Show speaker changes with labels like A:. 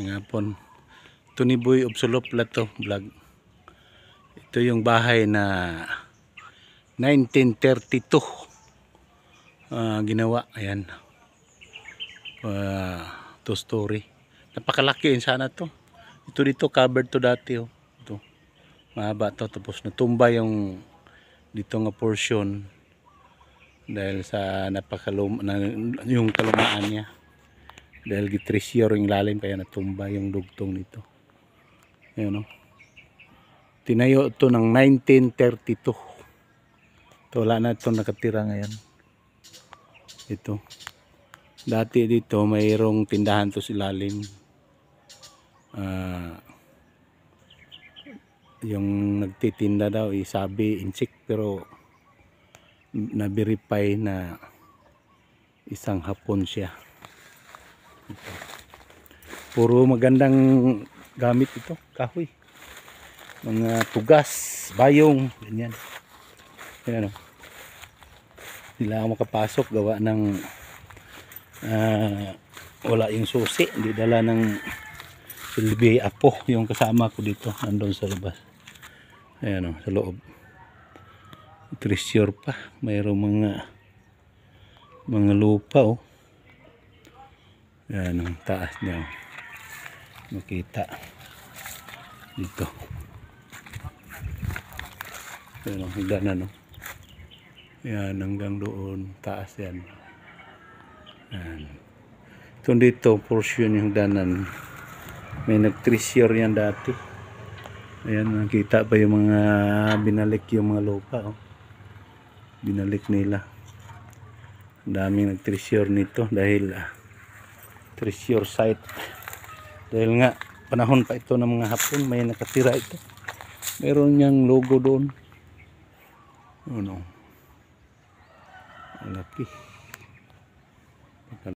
A: Nga pon. Ito ni Boy Obsolop Plato vlog. Ito yung bahay na 1932 ginawa. Ayan. 2 story. Napakalaki sana to. Ito dito covered to dati. Oh. Ito. Mahaba to. Tapos natumba yung dito nga portion dahil sa yung kalumaan niya. Dahil gitresyor yung lalim kaya natumba yung dugtong nito. Ayan o. Tinayo ito ng 1932. Ito wala na ito nakatira ngayon. Ito. Dati dito mayroong tindahan to sa ilalim. Yung nagtitinda daw sabi insik pero na-verify na isang Hapon siya. Ito. Puro magandang gamit ito, kahoy. Mga tugas, bayong, ganyan. Ayan o. Hindi lang makapasok gawa ng wala yung susi, hindi dala ng silbi apo yung kasama ko dito, nandun sa labas. Ayan o, sa loob. Treasure pa, mayroong mga lupa o. Ayan ang taas niya o. Makita dito. Ayan ang higdanan o. Ayan hanggang doon, taas yan. Ayan. Ito dito, portion yung danan. May nag-treasure yan dati. Ayan, nakita pa yung mga binalik yung mga lupa. Oh. Binalik nila. Ang daming nag-treasure nito dahil treasure site. Dahil nga, panahon pa ito ng mga Hapon, may nakatira ito. Meron niyang logo doon. Ano? Malaki.